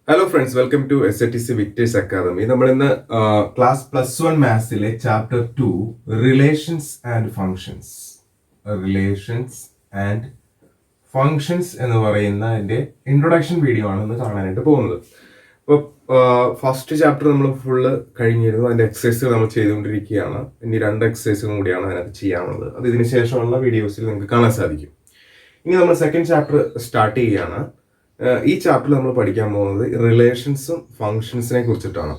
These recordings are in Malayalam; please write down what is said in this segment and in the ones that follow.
Hello friends, welcome to SATC Victors academy. നമ്മൾ ഇന്ന് ക്ലാസ് +1 മാത്സിലെ ചാപ്റ്റർ 2 റിലേഷൻസ് ആൻഡ് ഫങ്ഷൻസ് എന്ന് പറയുന്ന അതിന്റെ ഇൻട്രൊഡക്ഷൻ വീഡിയോ ആണ് ഇന്ന് കാണാനായിട്ട് പോകുന്നത്. അപ്പോൾ ഫസ്റ്റ് ചാപ്റ്റർ നമ്മൾ ഫുള്ള് കഴിഞ്ഞിരുന്നു. അതിന്റെ എക്സസൈസുകൾ നമ്മൾ ചെയ്തുകൊണ്ടിരിക്കുകയാണ്. ഇനി 2 എക്സസൈസും കൂടിയാണ് അതിനകത്ത് ചെയ്യാനുള്ളത്. അത് ഇതിന് ശേഷമുള്ള വീഡിയോസിൽ നിങ്ങൾക്ക് കാണാൻ സാധിക്കും. ഇനി നമ്മൾ സെക്കൻഡ് ചാപ്റ്റർ സ്റ്റാർട്ട് ചെയ്യുകയാണ്. ഈ ചാപ്റ്ററിൽ നമ്മൾ പഠിക്കാൻ പോകുന്നത് റിലേഷൻസും ഫങ്ഷൻസിനെ കുറിച്ചിട്ടാണ്.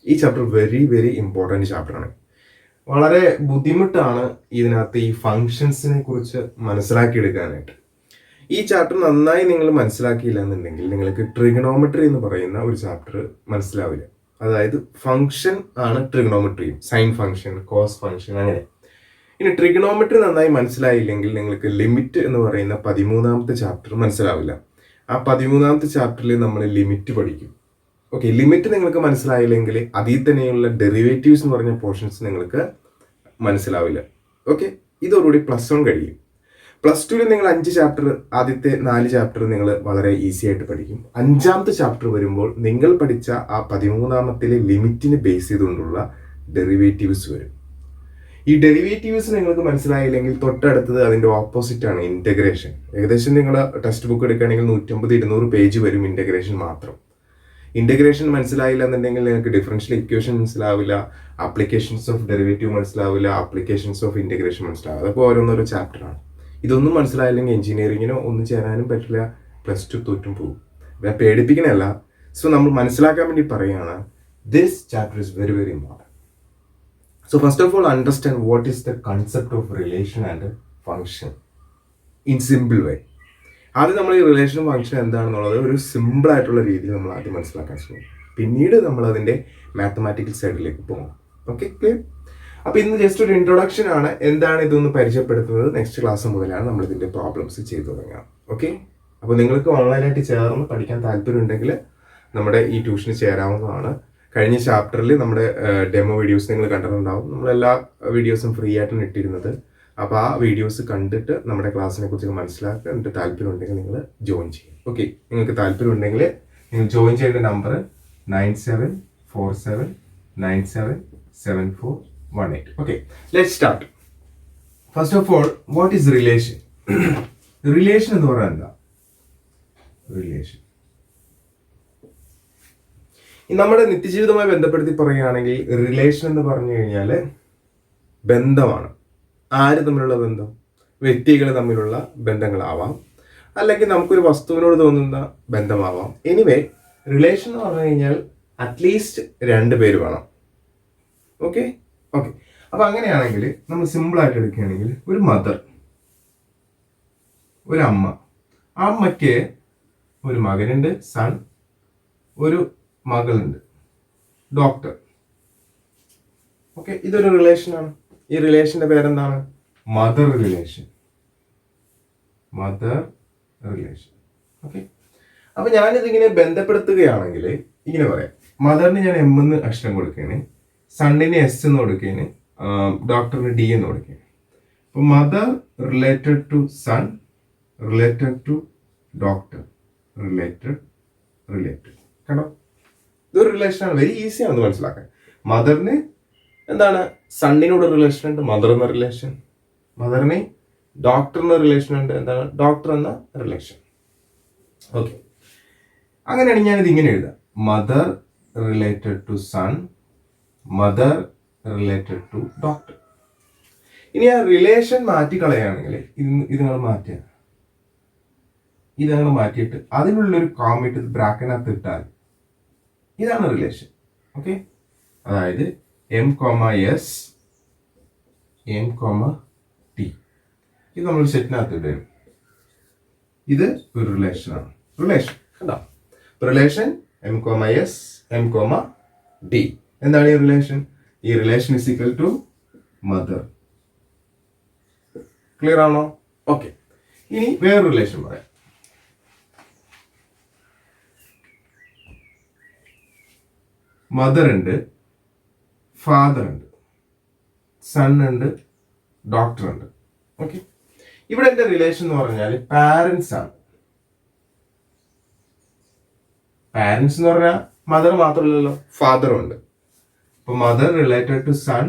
ഈ ചാപ്റ്റർ വെരി വെരി ഇമ്പോർട്ടൻറ്റ് ചാപ്റ്ററാണ്. വളരെ ബുദ്ധിമുട്ടാണ് ഇതിനകത്ത് ഈ ഫങ്ഷൻസിനെ കുറിച്ച് മനസ്സിലാക്കിയെടുക്കാനായിട്ട്. ഈ ചാപ്റ്റർ നന്നായി നിങ്ങൾ മനസ്സിലാക്കിയില്ല എന്നുണ്ടെങ്കിൽ നിങ്ങൾക്ക് ട്രിഗണോമെട്രി എന്ന് പറയുന്ന ഒരു ചാപ്റ്റർ മനസ്സിലാവില്ല. അതായത് ഫങ്ഷൻ ആണ് ട്രിഗണോമെട്രിയും, സൈൻ ഫങ്ഷൻ, കോസ് ഫങ്ഷൻ, അങ്ങനെ. ഇനി ട്രിഗണോമെട്രി നന്നായി മനസ്സിലായില്ലെങ്കിൽ നിങ്ങൾക്ക് ലിമിറ്റ് എന്ന് പറയുന്ന 13ാമത്തെ ചാപ്റ്റർ മനസ്സിലാവില്ല. ആ 13ാമത്തെ ചാപ്റ്ററിൽ നമ്മൾ ലിമിറ്റ് പഠിക്കും. ഓക്കെ, ലിമിറ്റ് നിങ്ങൾക്ക് മനസ്സിലായില്ലെങ്കിൽ അതിൽ തന്നെയുള്ള ഡെറിവേറ്റീവ്സ് എന്ന് പറഞ്ഞ പോർഷൻസ് നിങ്ങൾക്ക് മനസ്സിലാവില്ല. ഓക്കെ, ഇതോടുകൂടി +1 കഴിയും. +2ൽ നിങ്ങൾ 5 ചാപ്റ്റർ, ആദ്യത്തെ 4 ചാപ്റ്റർ നിങ്ങൾ വളരെ ഈസി ആയിട്ട് പഠിക്കും. 5ാമത്തെ ചാപ്റ്റർ വരുമ്പോൾ നിങ്ങൾ പഠിച്ച ആ 13ാമത്തിലെ ലിമിറ്റിനെ ബേസ് ചെയ്തുകൊണ്ടുള്ള ഡെറിവേറ്റീവ്സ് വരും. ഈ ഡെറിവേറ്റീവ്സ് നിങ്ങൾക്ക് മനസ്സിലായില്ലെങ്കിൽ തൊട്ടടുത്തത് അതിന്റെ ഓപ്പോസിറ്റ് ആണ്, ഇന്റഗ്രേഷൻ. ഏകദേശം നിങ്ങൾ ടെക്സ്റ്റ് ബുക്ക് എടുക്കുകയാണെങ്കിൽ 150-200 പേജ് വരും ഇന്റഗ്രേഷൻ മാത്രം. ഇന്റഗ്രേഷൻ മനസ്സിലായില്ല എന്നുണ്ടെങ്കിൽ നിങ്ങൾക്ക് ഡിഫറൻഷ്യൽ ഇക്വേഷൻ മനസ്സിലാവില്ല, ആപ്ലിക്കേഷൻസ് ഓഫ് ഡെറിവേറ്റീവ് മനസ്സിലാവില്ല, ആപ്ലിക്കേഷൻസ് ഓഫ് ഇന്റഗ്രേഷൻ മനസ്സിലാവില്ല. അതൊക്കെ ഓരോന്നോരോ ചാപ്റ്ററാണ്. ഇതൊന്നും മനസ്സിലായില്ലെങ്കിൽ എഞ്ചിനീയറിങ്ങിനോ ഒന്നും ചേരാനും പറ്റില്ല, +2 തോറ്റും പോകും. പേടിപ്പിക്കണല്ല. സോ നമ്മൾ മനസ്സിലാക്കാൻ വേണ്ടി പറയുകയാണ്, this chapter is very very important. So first of all, understand what is the concept of relation and function in simple way. ആദ്യം നമ്മൾ ഈ റിലേഷൻ ഫംഗ്ഷൻ എന്താണെന്നുള്ളത് ഒരു സിമ്പിൾ ആയിട്ടുള്ള രീതിയിൽ നമ്മൾ ആദ്യം മനസ്സിലാക്കാൻ ശ്രമിക്കും. പിന്നീട് നമ്മൾ അതിന്റെ മാത്തമാറ്റിക്കൽ സൈഡിലേക്ക് പോകും. Okay, clear? അപ്പൊ ഇന്ന് ജസ്റ്റ് ഒരു ഇൻട്രൊഡക്ഷൻ ആണ്. എന്താണ് ഇതൊന്ന് പരിചയപ്പെടുത്തുന്നത്. നെക്സ്റ്റ് ക്ലാസ് മുതലാണ് നമ്മൾ ഇതിന്റെ പ്രോബ്ലംസ് ചെയ്തു തുടങ്ങുക. ഓക്കെ, അപ്പോൾ നിങ്ങൾക്ക് ഓൺലൈനായിട്ട് ചേർന്ന് പഠിക്കാൻ താല്പര്യം ഉണ്ടെങ്കിൽ നമ്മുടെ ഈ ട്യൂഷന് ചേരാവുന്നതാണ്. കഴിഞ്ഞ ചാപ്റ്ററിൽ നമ്മുടെ ഡെമോ വീഡിയോസ് നിങ്ങൾ കണ്ടിട്ടുണ്ടാവും. നമ്മളെല്ലാ വീഡിയോസും ഫ്രീ ആയിട്ടാണ് ഇട്ടിരുന്നത്. അപ്പോൾ ആ വീഡിയോസ് കണ്ടിട്ട് നമ്മുടെ ക്ലാസ്സിനെ കുറിച്ച് മനസ്സിലാക്കുക. എന്നിട്ട് താല്പര്യം ഉണ്ടെങ്കിൽ നിങ്ങൾ ജോയിൻ ചെയ്യും. ഓക്കെ, നിങ്ങൾക്ക് താല്പര്യം ഉണ്ടെങ്കിൽ നിങ്ങൾ ജോയിൻ ചെയ്യേണ്ട number 9747977418. Okay, let's start. First of all, what is relation? Relation എന്ന് പറഞ്ഞാൽ എന്താ? റിലേഷൻ നമ്മുടെ നിത്യജീവിതവുമായി ബന്ധപ്പെടുത്തി പറയുകയാണെങ്കിൽ റിലേഷൻ എന്ന് പറഞ്ഞു കഴിഞ്ഞാൽ ബന്ധമാണ്. ആര് തമ്മിലുള്ള ബന്ധം? വ്യക്തികൾ തമ്മിലുള്ള ബന്ധങ്ങളാവാം, അല്ലെങ്കിൽ നമുക്കൊരു വസ്തുവിനോട് തോന്നുന്ന ബന്ധമാവാം. എനിവേ, റിലേഷൻ എന്ന് പറഞ്ഞു കഴിഞ്ഞാൽ അറ്റ്ലീസ്റ്റ് 2 പേര് വേണം. ഓക്കെ ഓക്കെ അപ്പൊ അങ്ങനെയാണെങ്കിൽ നമ്മൾ സിമ്പിൾ ആയിട്ട് എടുക്കുകയാണെങ്കിൽ ഒരു മദർ, ഒരു അമ്മ, ആ അമ്മയ്ക്ക് ഒരു മകനുണ്ട്, സൺ, ഒരു മകളുണ്ട്, ഡോക്ടർ. ഓക്കെ, ഇതൊരു റിലേഷനാണ്. ഈ റിലേഷന്റെ പേരെന്താണ്? Mother relation. ഓക്കെ, അപ്പൊ ഞാനിതിങ്ങനെ ബന്ധപ്പെടുത്തുകയാണെങ്കിൽ ഇങ്ങനെ പറയാം. മദറിന് ഞാൻ M എന്ന് അക്ഷരം കൊടുക്കുകയാണ്, സണ്ണിന് S എന്ന് കൊടുക്കുകയാണ്, ഡോക്ടറിന് D എന്ന് കൊടുക്കുകയാണ്. അപ്പൊ mother related to son, related to doctor, related. കണ്ടോ? ഇതൊരു റിലേഷനാണ്. വെരി ഈസിയാണ് മനസ്സിലാക്കാൻ. മദറിന് എന്താണ്? സണ്ണിനോട് റിലേഷൻ ഉണ്ട്, മദർ എന്ന റിലേഷൻ. മദറിന് ഡോക്ടർ എന്ന റിലേഷൻ ഉണ്ട്, എന്താണ്? ഡോക്ടർ എന്ന റിലേഷൻ. ഓക്കെ, അങ്ങനെയാണെങ്കിൽ ഞാനിത് ഇങ്ങനെ എഴുതാം: mother related to son, mother related to doctor. ഇനി ആ റിലേഷൻ മാറ്റിക്കളയുകയാണെങ്കിൽ ഇതങ്ങൾ മാറ്റുക, ഇതങ്ങൾ മാറ്റിയിട്ട് അതിനുള്ളൊരു കോമ ബ്രാക്കറ്റിനകത്ത് ഇട്ടാൽ ഇതാണ് റിലേഷൻ. ഓക്കെ, അതായത് M, S, M, T. ഇത് നമ്മൾ സെറ്റിനകത്ത് ഇടും. ഇത് ഒരു റിലേഷനാണ്. റിലേഷൻ കണ്ടോ? Relation M, S, M, D. എന്താണ് ഈ റിലേഷൻ? ഈ relation is equal to mother. Clear ആണോ? ഓക്കെ, ഇനി വേറെ റിലേഷൻ പറയാം. മദർ ഉണ്ട്, ഫാദർ ഉണ്ട്, സൺ ഉണ്ട്, ഡോക്ടർ ഉണ്ട്. ഓക്കെ, ഇവിടെ എന്റെ റിലേഷൻ എന്ന് പറഞ്ഞാൽ പാരന്റ്സ് ആണ്. പാരൻസ് എന്ന് പറഞ്ഞാൽ മദർ മാത്രമല്ലല്ലോ, ഫാദറും ഉണ്ട്. അപ്പൊ mother related to son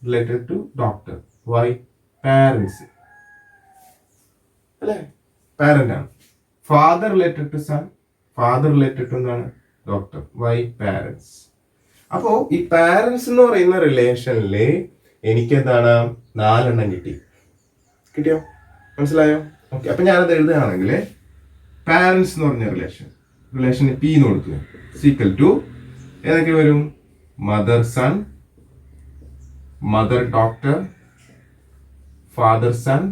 related to doctor. Why? Parents അല്ലേ, പാരന്റ് ആണ്. Father related to son, father related to എന്താണ്? ഡോക്ടർ. വൈ? പാരൻസ്. അപ്പോ ഈ പാരൻസ് എന്ന് പറയുന്ന റിലേഷനില് എനിക്ക് എന്താണ് 4 എണ്ണം കിട്ടിയോ? മനസ്സിലായോ? ഓക്കെ. അപ്പൊ ഞാനത് എഴുതുകയാണെങ്കിൽ പാരൻസ് എന്ന് പറഞ്ഞ റിലേഷന് പി എന്ന് കൊടുത്തു, സീക്വൽ ടു ഏതൊക്കെ വരും? Mother son, mother doctor, father son,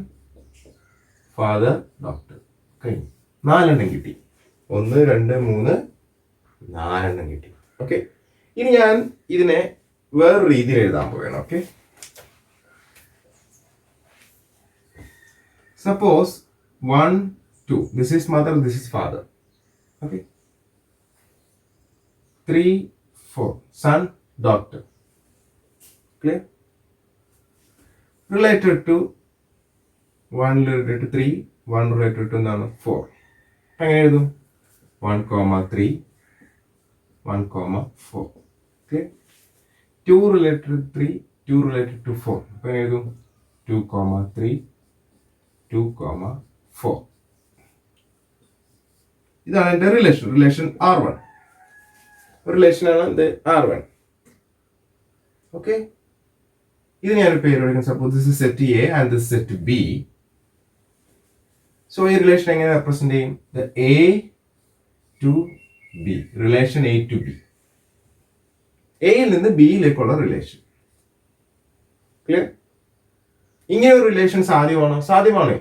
father doctor. കഴിഞ്ഞു. 4 എണ്ണം കിട്ടി. 1 2 3 4 എണ്ണം കിട്ടി. ഓക്കെ. ഇനി ഞാൻ ഇതിനെ വേറൊരു രീതിയിൽ എഴുതാൻ പോവുകയാണ്. Okay. Suppose 1 2, this is mother, this is father. Okay. 3 4, son, doctor. Clear? Related to 1 related to 3, 1 related to 4. എങ്ങനെ എഴുതും? 1, 3, 1, 4. Okay. 2 related to 3, 2 related to 4. അപ്പോൾ എങ്ങനെ എഴുതും? 2, 3, 2, 4. ഇതാണ് എൻ്റെ റിലേഷൻ R1. റിലേഷനാണ് ഇത് R1. ഓക്കെ. ഇത് ഞാനൊരു പേര് വിളിക്കും. Suppose this is set A and this set B. So ഈ റിലേഷൻ എങ്ങനെ റെപ്രസെന്റ് ചെയ്യും? A to B, relation A to B. എയിൽ നിന്ന് ബിയിലേക്കുള്ള റിലേഷൻ. ക്ലിയർ? ഇങ്ങനെ ഒരു റിലേഷൻ സാധ്യമാണോ? സാധ്യമാണ്.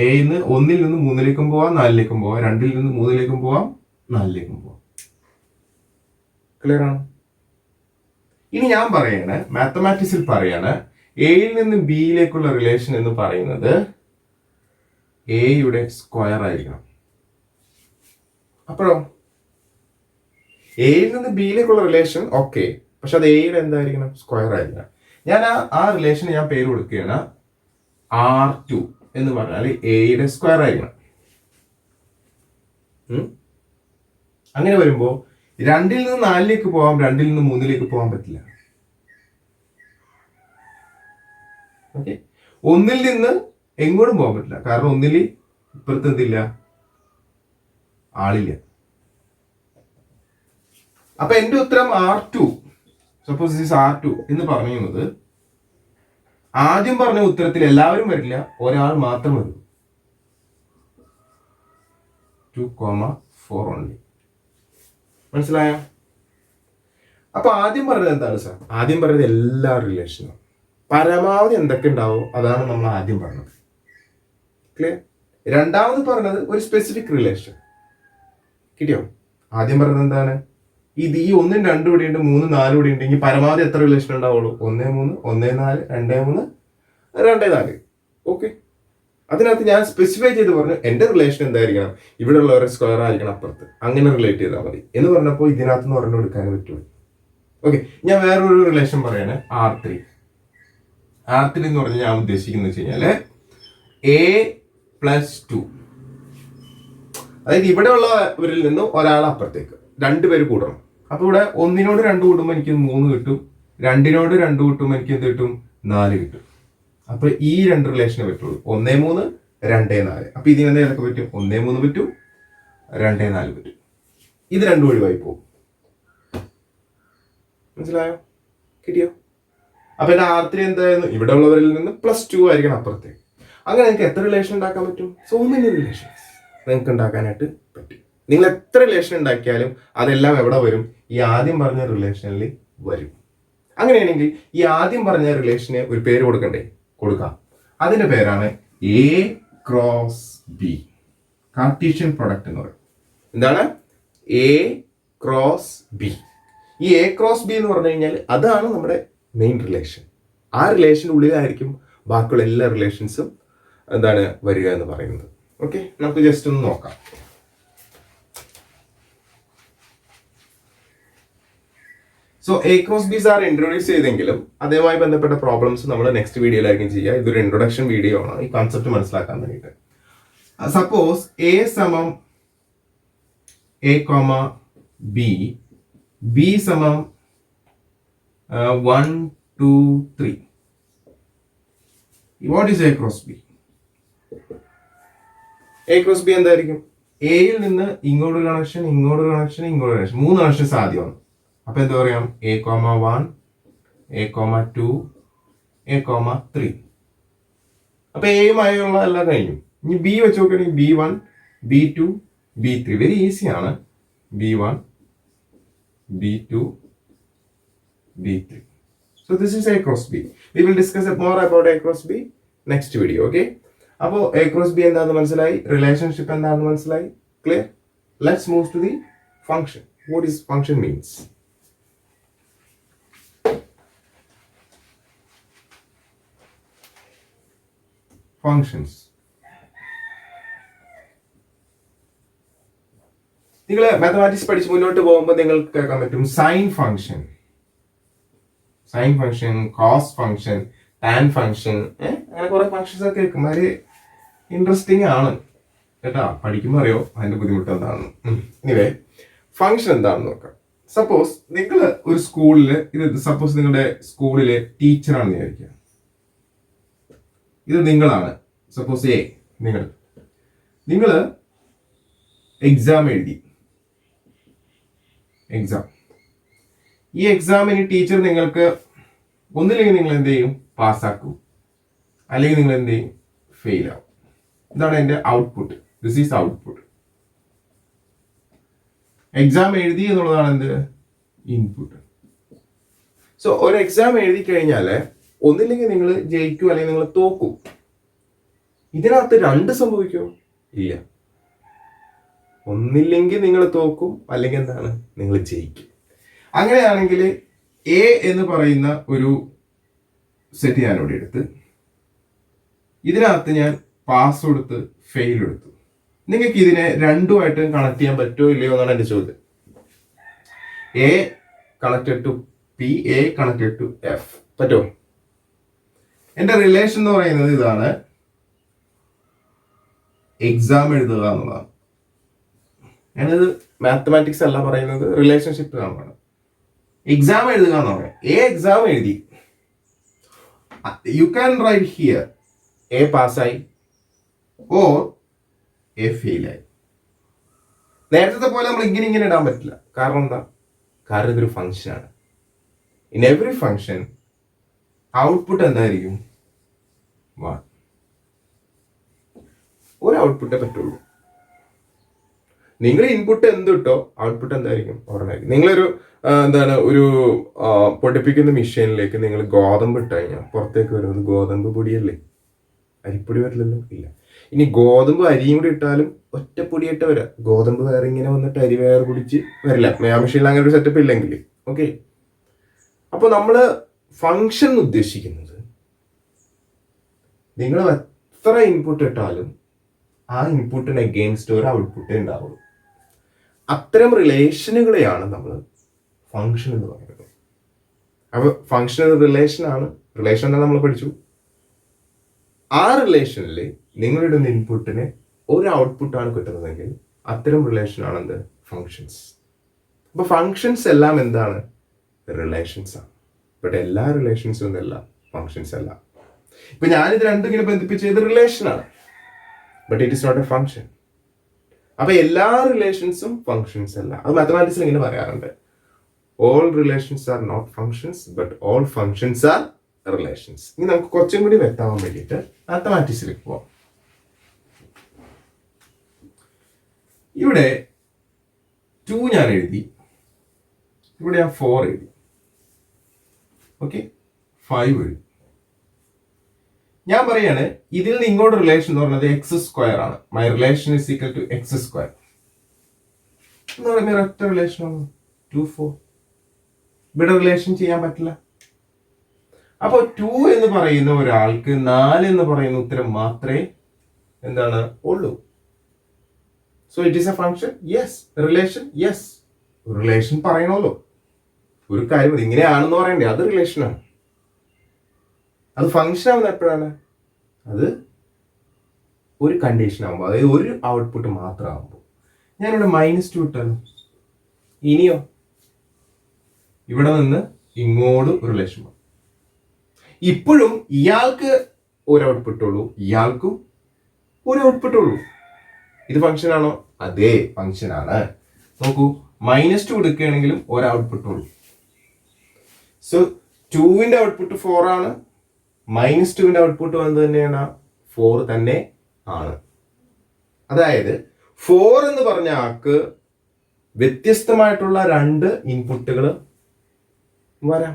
എയിൽ നിന്ന് 1 നിന്ന് 3ലേക്കും പോവാം, 4ലേക്കും പോവാം, 2 നിന്ന് 3ലേക്കും പോവാം, 4ലേക്കും പോവാം. ക്ലിയർ ആണ്? ഇനി ഞാൻ പറയാണ്, മാത്തമാറ്റിക്സിൽ പറയാണ്, എയിൽ നിന്ന് ബിയിലേക്കുള്ള റിലേഷൻ എന്ന് പറയുന്നത് എയുടെ സ്ക്വയർ ആയിരിക്കണം. അപ്പോഴോ എയിൽ നിന്ന് ബിയിലേക്കുള്ള റിലേഷൻ ഓക്കെ, പക്ഷെ അത് എയുടെ എന്തായിരിക്കണം? സ്ക്വയർ ആയിരിക്കണം. ഞാൻ ആ റിലേഷന് ഞാൻ പേര് കൊടുക്കുകയാണ് R2 എന്ന് പറഞ്ഞാൽ എയുടെ സ്ക്വയർ ആയിരിക്കണം. അങ്ങനെ വരുമ്പോ 2 നിന്ന് 4ലേക്ക് പോവാം, 2 നിന്ന് 3ലേക്ക് പോകാൻ പറ്റില്ല. ഓക്കെ. 1 നിന്ന് എങ്ങോട്ടും പോകാൻ പറ്റില്ല. കാരണം 1 ഇപ്പുറത്ത് എന്തില്ല? ആളില്ല. അപ്പൊ എന്റെ ഉത്തരം R2. സപ്പോസ് ദിസ് R2 എന്ന് പറയുന്നത് ആദ്യം പറഞ്ഞ ഉത്തരത്തിൽ എല്ലാവരും വരില്ല, ഒരാൾ മാത്രം വരും. 2, 4 ഓൺലി. മനസ്സിലായോ? അപ്പൊ ആദ്യം പറഞ്ഞത് എന്താണ് സാർ? ആദ്യം പറഞ്ഞത് എല്ലാ റിലേഷനും പരമാവധി എന്തൊക്കെ ഉണ്ടാവും അതാണ് നമ്മൾ ആദ്യം പറഞ്ഞത്. ക്ലിയർ? രണ്ടാമത് പറഞ്ഞത് ഒരു സ്പെസിഫിക് റിലേഷൻ. കിട്ടിയോ? ആദ്യം പറഞ്ഞത് എന്താണ്? ഇത് ഈ 1 2 ഇവിടെ ഉണ്ട്, 3 4 ഇവിടെ ഉണ്ടെങ്കിൽ പരമാവധി എത്ര റിലേഷൻ ഉണ്ടാവുള്ളൂ? 1 3 1 4 2 3 2 4. ഓക്കെ. അതിനകത്ത് ഞാൻ സ്പെസിഫൈ ചെയ്ത് പറഞ്ഞു എന്റെ റിലേഷൻ എന്തായിരിക്കണം? ഇവിടെ ഉള്ളവരുടെ സ്ക്വയർ ആയിരിക്കണം അപ്പുറത്ത്. അങ്ങനെ റിലേറ്റ് ചെയ്താൽ മതി എന്ന് പറഞ്ഞപ്പോൾ ഇതിനകത്ത് നിന്ന് പറഞ്ഞു കൊടുക്കാനേ പറ്റുള്ളൂ. ഓക്കെ. ഞാൻ വേറൊരു റിലേഷൻ പറയാണ്, R3. R3 എന്ന് പറഞ്ഞാൽ ഞാൻ ഉദ്ദേശിക്കുന്നത് വെച്ച് കഴിഞ്ഞാല് A+2. അതായത് ഇവിടെ ഉള്ളവരിൽ നിന്ന് ഒരാൾ അപ്പുറത്തേക്ക് 2 പേര് കൂടണം. അപ്പൊ ഇവിടെ 1നോട് 2 കൂടുമ്പോൾ എനിക്ക് 3 കിട്ടും, 2നോട് 2 കൂട്ടുമ്പോൾ എനിക്ക് എന്ത് കിട്ടും? 4 കിട്ടും. അപ്പൊ ഈ 2 റിലേഷനെ പറ്റുള്ളൂ. 1 3 2 4. അപ്പൊ ഇതിന് ഏതൊക്കെ പറ്റും? 1 3 പറ്റും, 2 4 പറ്റും. ഇത് 2 ഒഴിവായി പോകും. മനസ്സിലായോ? കിട്ടിയോ? അപ്പൊ എന്റെ R3 എന്തായിരുന്നു? ഇവിടെ ഉള്ളവരിൽ നിന്ന് +2 ആയിരിക്കണം അപ്പുറത്തേക്ക്. അങ്ങനെ നിങ്ങൾക്ക് എത്ര റിലേഷൻ ഉണ്ടാക്കാൻ പറ്റും? സോ മെനി റിലേഷൻസ് നിങ്ങൾക്ക് ഉണ്ടാക്കാനായിട്ട് പറ്റും. നിങ്ങൾ എത്ര റിലേഷൻ ഉണ്ടാക്കിയാലും അതെല്ലാം എവിടെ വരും? ഈ ആദ്യം പറഞ്ഞ റിലേഷനിൽ വരും. അങ്ങനെയാണെങ്കിൽ ഈ ആദ്യം പറഞ്ഞ റിലേഷന് ഒരു പേര് കൊടുക്കണ്ടേ? കൊടുക്കാം. അതിന്റെ പേരാണ് A×B. കാർട്ടീഷ്യൻ പ്രൊഡക്റ്റ് എന്ന് പറയും. എന്താണ്? A×B. ഈ A×B എന്ന് പറഞ്ഞു കഴിഞ്ഞാൽ അതാണ് നമ്മുടെ മെയിൻ റിലേഷൻ. ആ റിലേഷനുള്ളിലായിരിക്കും ബാക്കിയുള്ള എല്ലാ റിലേഷൻസും എന്താണ് വരിക എന്ന് പറയുന്നത്. ഓക്കെ. നമുക്ക് ജസ്റ്റ് ഒന്ന് നോക്കാം. സോ A×Bs ആർ ഇൻട്രൊഡ്യൂസ് ചെയ്തെങ്കിലും അതുമായി ബന്ധപ്പെട്ട പ്രോബ്ലംസ് നമ്മൾ നെക്സ്റ്റ് വീഡിയോയിലായിരിക്കും ചെയ്യുക. ഇതൊരു ഇൻട്രൊഡക്ഷൻ വീഡിയോ ആണ്, ഈ കോൺസെപ്റ്റ് മനസ്സിലാക്കാൻ വേണ്ടിയിട്ട്. Suppose A = A comma B, B സമം 1 2 3. What is A cross B? A cross B എന്തായിരിക്കും? എയിൽ നിന്ന് ഇങ്ങോട്ട് കണക്ഷൻ, ഇങ്ങോട്ട് കണക്ഷൻ, ഇങ്ങോട്ട് കണക്ഷൻ, 3 കണക്ഷൻ സാധ്യമാണ്. അപ്പൊ എന്താ പറയാം? A comma 1, A comma 2, A comma 3. അപ്പൊ എയുമായുള്ള എല്ലാം കഴിഞ്ഞു. ഇനി ബി വെച്ച് നോക്കുകയാണെങ്കിൽ B1, B2, B3. Very easy ആണ്. B1, B2, B3. So this is A cross B. We will discuss more about A cross B next video. Okay? അപ്പോൾ A cross B എന്താണെന്ന് മനസ്സിലായി, റിലേഷൻഷിപ്പ് എന്താണെന്ന് മനസ്സിലായി. Clear? Let's move to the function. What is function means? Functions. നിങ്ങൾ മാത്തമാറ്റിക്സ് പഠിച്ച് മുന്നോട്ട് പോകുമ്പോൾ നിങ്ങൾക്ക് കേൾക്കാൻ പറ്റും sine function, sine function, cos function, tan function, അങ്ങനെ കുറെ ഫംഗ്ഷൻസ് ഒക്കെ കേൾക്കും. വളരെ ഇൻട്രസ്റ്റിംഗ് ആണ് കേട്ടാ. പഠിക്കുമ്പോൾ അറിയോ അതിന്റെ ബുദ്ധിമുട്ട് എന്താണെന്ന്. എനിവേ ഫംഗ്ഷൻ എന്താണെന്ന് നോക്കാം. സപ്പോസ് നിങ്ങൾ ഒരു സ്കൂളിൽ, സപ്പോസ് നിങ്ങളുടെ സ്കൂളിലെ ടീച്ചറാണെന്ന് വിചാരിക്കുക. ഇത് നിങ്ങളാണ്. സപ്പോസ് എ നിങ്ങൾ എക്സാം എഴുതി. ഈ എക്സാമിന് ടീച്ചർ നിങ്ങൾക്ക് ഒന്നില്ലെങ്കിൽ നിങ്ങൾ എന്ത് ചെയ്യും? പാസ്സാക്കും, അല്ലെങ്കിൽ നിങ്ങൾ എന്ത് ചെയ്യും? ഫെയിൽ ആവും. ഇതാണ് എന്റെ output. This is output. Exam എഴുതി എന്നുള്ളതാണ് എന്ത്? ഇൻപുട്ട്. സോ ഒരു എക്സാം എഴുതി കഴിഞ്ഞാൽ ഒന്നില്ലെങ്കിൽ നിങ്ങൾ ജയിക്കും, അല്ലെങ്കിൽ നിങ്ങൾ തോക്കും. ഇതിനകത്ത് രണ്ട് സംഭവിക്കുമോ? ഇല്ല. ഒന്നില്ലെങ്കിൽ നിങ്ങൾ തോക്കും, അല്ലെങ്കിൽ എന്താണ്? നിങ്ങൾ ജയിക്കും. അങ്ങനെയാണെങ്കിൽ എ എന്ന് പറയുന്ന ഒരു സെറ്റ് ഞാൻ ഇവിടെ എടുത്ത് ഇതിനകത്ത് ഞാൻ പാസ് കൊടുത്ത് ഫെയിൽ എടുത്തു. നിങ്ങൾക്ക് ഇതിനെ രണ്ടുമായിട്ട് കണക്ട് ചെയ്യാൻ പറ്റുമോ ഇല്ലയോ എന്നാണ് എന്റെ ചോദ്യം. A connected to P, A connected to F. പറ്റുമോ? എന്റെ റിലേഷൻ എന്ന് പറയുന്നത് ഇതാണ്. എക്സാം എഴുതുക എന്നുള്ളതാണ്. ഞാനിത് മാത്തമാറ്റിക്സ് അല്ല പറയുന്നത്, റിലേഷൻഷിപ്പ് കാണുകയാണ്. എക്സാം എഴുതുക എന്ന് പറയാം. എ എക്സാം എഴുതി. You can write here A പാസ്സായി ഓർ എ ഫെയിലായി. നേരത്തെ പോലെ നമ്മൾ ഇങ്ങനെ ഇടാൻ പറ്റില്ല. കാരണം എന്താ? കാരണം ഇതൊരു ഫംഗ്ഷനാണ്. ഇൻ എവറി ഫംഗ്ഷൻ ഔട്ട്പുട്ട് എന്തായിരിക്കും? 1. ഒരു ഔട്ട്പുട്ടേ പറ്റുള്ളൂ. നിങ്ങൾ ഇൻപുട്ട് എന്തിട്ടോ ഔട്ട്പുട്ട് എന്തായിരിക്കും? ഒരെണ്ണമായിരിക്കും. നിങ്ങളൊരു ഒരു പൊടിപ്പിക്കുന്ന മെഷീനിലേക്ക് നിങ്ങൾ ഗോതമ്പ് ഇട്ട് കഴിഞ്ഞാൽ പുറത്തേക്ക് വരുന്നത് ഗോതമ്പ് പൊടിയല്ലേ? അരിപ്പൊടി വരില്ലല്ലോ. ഇല്ല. ഇനി ഗോതമ്പ് അരിയും കൂടി ഇട്ടാലും ഒറ്റ പൊടിയായിട്ട് വരാം. ഗോതമ്പ് വേറെ ഇങ്ങനെ വന്നിട്ട് അരി വേറെ കുടിച്ച് വരില്ല. ആ മെഷീനിൽ അങ്ങനെ ഒരു സെറ്റപ്പ് ഇല്ലെങ്കിൽ. ഓക്കെ. അപ്പൊ നമ്മള് ഫംഗ്ഷൻ ഉദ്ദേശിക്കുന്നത് നിങ്ങൾ എത്ര ഇൻപുട്ട് ഇട്ടാലും ആ ഇൻപുട്ടിന് അഗെയിൻസ്റ്റ് ഒരു ഔട്ട്പുട്ടേ ഉണ്ടാവുള്ളൂ. അത്തരം റിലേഷനുകളെയാണ് നമ്മൾ ഫംഗ്ഷൻ എന്ന് പറയുന്നത്. അപ്പൊ ഫംഗ്ഷൻ റിലേഷൻ ആണ്. റിലേഷൻ എന്താ നമ്മൾ പഠിച്ചു. ആ റിലേഷനിൽ നിങ്ങളുടെ ഇൻപുട്ടിന് ഒരു ഔട്ട്പുട്ടാണ് കിട്ടുന്നതെങ്കിൽ അത്തരം റിലേഷൻ ആണ് എന്ത്? ഫംഗ്ഷൻസ്. അപ്പൊ ഫംഗ്ഷൻസ് എല്ലാം എന്താണ്? റിലേഷൻസ് ആണ്. ബട്ട് എല്ലാ റിലേഷൻസും ഒന്നല്ല, ഫംഗ്ഷൻസ് അല്ല. ഇപ്പൊ ഞാനിത് രണ്ടും ഇങ്ങനെ ബന്ധിപ്പിച്ച ഇത് റിലേഷനാണ്, but it is not a function. അപ്പൊ എല്ലാ റിലേഷൻസും ഫംഗ്ഷൻസ് അല്ല. അത് മാത്തമാറ്റിക്സിൽ ഇങ്ങനെ പറയാറുണ്ട്. All relations are not functions, but all functions are relations. ഇനി നമുക്ക് കുറച്ചും കൂടി വ്യക്തമാവാൻ വേണ്ടിയിട്ട് മാത്തമാറ്റിക്സിലേക്ക് പോവാം. ഇവിടെ 2 ഞാൻ എഴുതി, ഇവിടെ ഞാൻ 4 എഴുതി. ഓക്കെ, 5 എഴുതി. ഞാൻ പറയാണ് ഇതിൽ നിന്ന് ഇങ്ങോട്ട് റിലേഷൻ എന്ന് പറയുന്നത് x² ആണ്. My relation is equal to x². എന്ന് പറയുമ്പോൾ ഒറ്റ റിലേഷൻ ആണ് 2 4. ഇവിടെ റിലേഷൻ ചെയ്യാൻ പറ്റില്ല. അപ്പൊ 2 എന്ന് പറയുന്ന ഒരാൾക്ക് 4 എന്ന് പറയുന്ന ഉത്തരം മാത്രമേ എന്താണ് ഉള്ളൂ. So it is a function. Yes. Relation. Yes. Relation പറയണമല്ലോ. ഒരു കാര്യം ഇങ്ങനെയാണെന്ന് പറയണ്ടേ, അത് റിലേഷനാണ്. അത് ഫംഗ്ഷൻ ആവുന്നത് എപ്പോഴാണ്? അത് ഒരു കണ്ടീഷൻ ആകുമ്പോൾ, അതായത് ഒരു ഔട്ട്പുട്ട് മാത്രമാകുമ്പോൾ. ഞാനിവിടെ -2 ഇട്ടാലോ? ഇനിയോ ഇവിടെ നിന്ന് ഇങ്ങോട്ട് ഒരു റിലേഷൻ. ഇപ്പോഴും ഇയാൾക്ക് ഒരു ഔട്ട്പുട്ട് ഉള്ളൂ, ഇയാൾക്കും ഒരു ഔട്ട്പുട്ട് ഉള്ളൂ. ഇത് ഫംഗ്ഷൻ ആണോ? അതേ ഫംഗ്ഷൻ ആണ്. നോക്കൂ, -2 എടുക്കുകയാണെങ്കിലും ഒരു ഔട്ട്പുട്ട് ഉള്ളൂ. സോ 2ന്റെ ഔട്ട്പുട്ട് 4 ആണ്, -2ന്റെ ഔട്ട്പുട്ട് വന്നത് തന്നെയാണ് 4 തന്നെ ആണ്. അതായത് 4 എന്ന് പറഞ്ഞ ആൾക്ക് വ്യത്യസ്തമായിട്ടുള്ള 2 ഇൻപുട്ടുകൾ വരാം.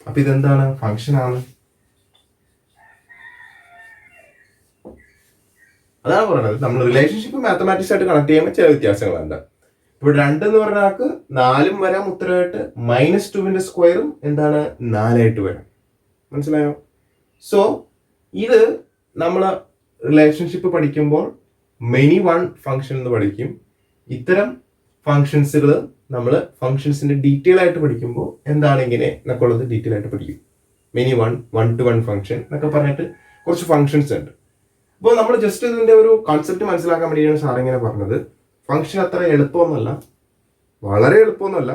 അപ്പൊ ഇതെന്താണ്? ഫംഗ്ഷൻ ആണ്. അതാണ് പറയുന്നത്. നമ്മൾ റിലേഷൻഷിപ്പ് മാത്തമാറ്റിക്സ് ആയിട്ട് കണക്ട് ചെയ്യുമ്പോൾ ചില വ്യത്യാസങ്ങളുണ്ട്. ഇപ്പോൾ 2 എന്ന് പറഞ്ഞ ആൾക്ക് 4 വരാം ഉത്തരമായിട്ട്, -2ന്റെ സ്ക്വയറും എന്താണ് 4 ആയിട്ട് വരാം. മനസ്സിലായോ? സോ ഇത് നമ്മൾ റിലേഷൻഷിപ്പ് പഠിക്കുമ്പോൾ മെനി വൺ ഫംഗ്ഷൻ എന്ന് പഠിക്കും. ഇത്തരം ഫംഗ്ഷൻസുകൾ നമ്മൾ ഫംഗ്ഷൻസിന്റെ ഡീറ്റെയിൽ ആയിട്ട് പഠിക്കുമ്പോൾ എന്താണ് ഇങ്ങനെ എന്നൊക്കെ ഉള്ളത് ഡീറ്റെയിൽ ആയിട്ട് പഠിക്കും. മെനി വൺ, 1-to-1 ഫംഗ്ഷൻ എന്നൊക്കെ പറഞ്ഞിട്ട് കുറച്ച് ഫംഗ്ഷൻസ് ഉണ്ട്. അപ്പോൾ നമ്മൾ ജസ്റ്റ് ഇതിന്റെ ഒരു കോൺസെപ്റ്റ് മനസ്സിലാക്കാൻ വേണ്ടിയാണ് സാർ ഇങ്ങനെ പറഞ്ഞത്. ഫംഗ്ഷൻ അത്ര എളുപ്പമൊന്നുമല്ല, വളരെ എളുപ്പമൊന്നുമല്ല.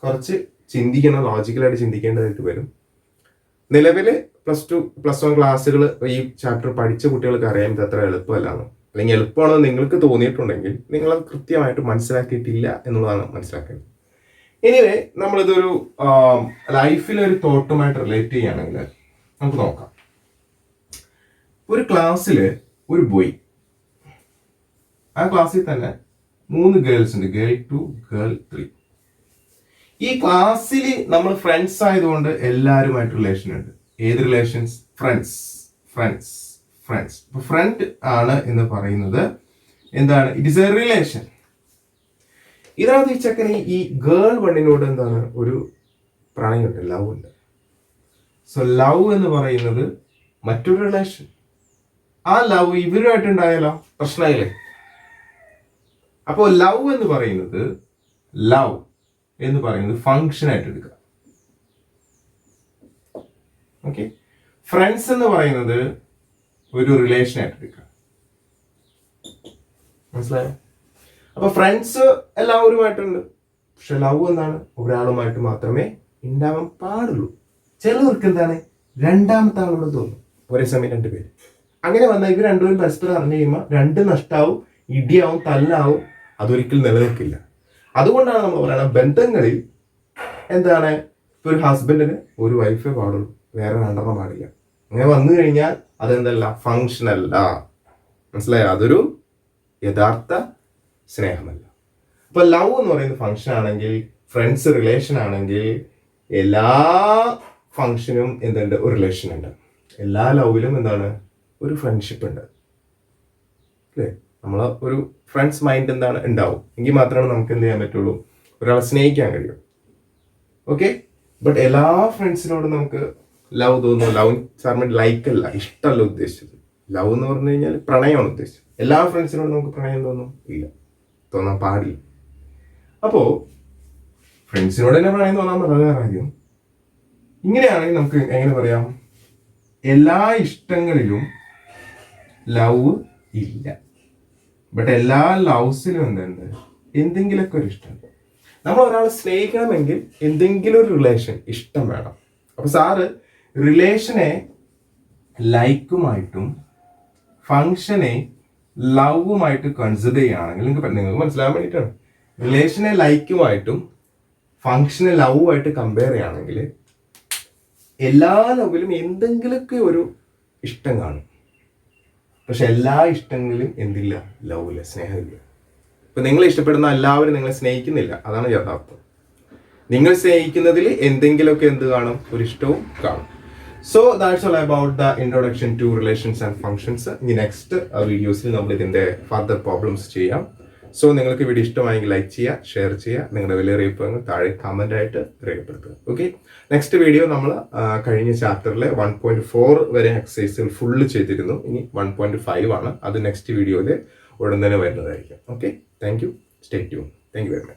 കുറച്ച് ചിന്തിക്കണം, ലോജിക്കലായിട്ട് ചിന്തിക്കേണ്ടതായിട്ട് വരും. നിലവിൽ +2, +1 ക്ലാസ്സുകൾ ഈ ചാപ്റ്റർ പഠിച്ച കുട്ടികൾക്ക് അറിയാം ഇത് അത്ര എളുപ്പമല്ലാന്ന്. അല്ലെങ്കിൽ എളുപ്പമാണെന്ന് നിങ്ങൾക്ക് തോന്നിയിട്ടുണ്ടെങ്കിൽ നിങ്ങളത് കൃത്യമായിട്ട് മനസ്സിലാക്കിയിട്ടില്ല എന്നുള്ളതാണ് മനസ്സിലാക്കേണ്ടത്. എനിവേ, നമ്മളിതൊരു ലൈഫിലെ ഒരു തോട്ടുമായിട്ട് റിലേറ്റ് ചെയ്യുകയാണെങ്കിൽ നമുക്ക് നോക്കാം. ഒരു ക്ലാസ്സിൽ ഒരു ബോയ്, ആ ക്ലാസ്സിൽ തന്നെ 3 ഗേൾസ് ഉണ്ട്, ഗേൾ 2, ഗേൾ 3. ഈ ക്ലാസ്സിൽ നമ്മൾ ഫ്രണ്ട്സ് ആയതുകൊണ്ട് എല്ലാവരുമായിട്ട് റിലേഷൻ ഉണ്ട്. ഏത് റിലേഷൻസ്? ഫ്രണ്ട്സ്. ഫ്രണ്ട് ആണ് എന്ന് പറയുന്നത് എന്താണ്? It is A relation. ഇതിനകത്ത് ഈ ചെക്കന് ഈ ഗേൾ 1നോട് എന്താണ്? ഒരു പ്രണയമുണ്ട്, ലവ് ഉണ്ട്. സോ ലവ് എന്ന് പറയുന്നത് മറ്റൊരു റിലേഷൻ. ആ ലവ് ഇവരുമായിട്ടുണ്ടായാലോ പ്രശ്നമായില്ലേ? അപ്പോ ലവ് എന്ന് പറയുന്നത് ഫംഗ്ഷൻ ആയിട്ട് എടുക്കുക. ഓക്കെ. ഫ്രണ്ട്സ് എന്ന് പറയുന്നത് ഒരു റിലേഷൻ ആയിട്ട് എടുക്കുക. മനസ്സിലായോ? അപ്പൊ ഫ്രണ്ട്സ് എല്ലാവരുമായിട്ടുണ്ട്. പക്ഷെ ലവ് എന്താണ്? ഒരാളുമായിട്ട് മാത്രമേ ഉണ്ടാവാൻ പാടുള്ളൂ. ചിലവർക്ക് എന്താണ്? രണ്ടാമത്തെ ആളോട് തോന്നും. ഒരേ സമയം 2 പേര്. അങ്ങനെ വന്നാൽ ഇവർ രണ്ടുപേരും പരസ്പരം അറിഞ്ഞു കഴിയുമ്പോൾ 2 നഷ്ടാവും, ഇടിയാവും, തല്ലാവും. അതൊരിക്കലും നിലനിൽക്കില്ല. അതുകൊണ്ടാണ് നമ്മൾ പറയുന്നത് ബന്ധങ്ങളിൽ എന്താണ്? ഇപ്പൊ ഒരു ഹസ്ബൻഡിന് ഒരു വൈഫേ പാടുള്ളൂ, വേറെ 2 പാടില്ല. അങ്ങനെ വന്നു കഴിഞ്ഞാൽ അതെന്തല്ല? ഫംഗ്ഷൻ അല്ല. മനസ്സിലായോ? അതൊരു യഥാർത്ഥ സ്നേഹമല്ല. അപ്പൊ ലവ് എന്ന് പറയുന്നത് ഫംഗ്ഷൻ ആണെങ്കിൽ, ഫ്രണ്ട്സ് റിലേഷൻ ആണെങ്കിൽ, എല്ലാ ഫംഗ്ഷനും എന്തുണ്ട്? ഒരു റിലേഷൻ ഉണ്ട്. എല്ലാ ലവിലും എന്താണ്? ഒരു ഫ്രണ്ട്ഷിപ്പ് ഉണ്ട്. അല്ലേ? നമ്മൾ ഒരു ഫ്രണ്ട്സ് മൈൻഡ് എന്താണ്? ഉണ്ടാവും. എങ്കിൽ മാത്രമേ നമുക്ക് എന്ത് ചെയ്യാൻ പറ്റുള്ളൂ? ഒരാളെ സ്നേഹിക്കാൻ കഴിയും. ഓക്കെ. ബട്ട് എല്ലാ ഫ്രണ്ട്സിനോടും നമുക്ക് ലവ് തോന്നുന്നു. ലവ് സാറിന് ലൈക്ക് അല്ല, ഇഷ്ടമല്ല ഉദ്ദേശിച്ചത്. ലവ് എന്ന് പറഞ്ഞു കഴിഞ്ഞാൽ പ്രണയമാണ് ഉദ്ദേശിച്ചത്. എല്ലാ ഫ്രണ്ട്സിനോടും നമുക്ക് പ്രണയം തോന്നും? ഇല്ല, തോന്നാൻ പാടില്ല. അപ്പോ ഫ്രണ്ട്സിനോട് തന്നെ പ്രണയം തോന്നാൻ വളരെ കാര്യം. ഇങ്ങനെയാണെങ്കിൽ നമുക്ക് എങ്ങനെ പറയാം? എല്ലാ ഇഷ്ടങ്ങളിലും ലവ് ഇല്ല. ബട്ട് എല്ലാ ലവ്സിലും എന്തുണ്ട്? എന്തെങ്കിലുമൊക്കെ ഒരു ഇഷ്ടം. നമ്മൾ ഒരാളെ സ്നേഹിക്കണമെങ്കിൽ എന്തെങ്കിലും ഒരു റിലേഷൻ, ഇഷ്ടം വേണം. അപ്പൊ സാറ് റിലേഷനെ ലൈക്കുമായിട്ടും ഫംഗ്ഷനെ ലവുമായിട്ട് കൺസിഡർ ചെയ്യുകയാണെങ്കിൽ നിങ്ങൾക്ക് മനസ്സിലാകാൻ വേണ്ടിയിട്ടാണ്. റിലേഷനെ ലൈക്കുമായിട്ടും ഫംഗ്ഷനെ ലവുമായിട്ട് കമ്പയർ ചെയ്യുകയാണെങ്കിൽ എല്ലാ ലവിലും എന്തെങ്കിലുമൊക്കെ ഒരു ഇഷ്ടം കാണും. പക്ഷെ എല്ലാ ഇഷ്ടങ്ങളിലും എന്തില്ല? ലവ് ഇല്ല, സ്നേഹമില്ല. ഇപ്പൊ നിങ്ങൾ ഇഷ്ടപ്പെടുന്ന എല്ലാവരും നിങ്ങളെ സ്നേഹിക്കുന്നില്ല. അതാണ് യഥാർത്ഥം. നിങ്ങൾ സ്നേഹിക്കുന്നതിൽ എന്തെങ്കിലുമൊക്കെ എന്ത് കാണും? ഒരു ഇഷ്ടവും കാണും. So that's all about the introduction to relations and functions. ഇനി നെക്സ്റ്റ് വീഡിയോസിൽ നമ്മൾ ഇതിന്റെ ഫർദർ പ്രോബ്ലംസ് ചെയ്യാം. സോ നിങ്ങൾക്ക് വീഡിയോ ഇഷ്ടമായെങ്കിൽ ലൈക്ക് ചെയ്യുക, ഷെയർ ചെയ്യുക, നിങ്ങളുടെ വലിയ അറിയിപ്പുകൾ താഴെ കമന്റ് ആയിട്ട് രേഖപ്പെടുത്തുക. ഓക്കെ. നെക്സ്റ്റ് വീഡിയോ നമ്മൾ കഴിഞ്ഞ ചാപ്റ്ററിലെ 1.4 വരെ എക്സസൈസുകൾ ഫുള്ള് ചെയ്തിരുന്നു. ഇനി 1.5 ആണ്. അത് നെക്സ്റ്റ് വീഡിയോയിൽ ഉടൻ തന്നെ വരുന്നതായിരിക്കും. Okay. Thank you. Stay tune. Thank you very much.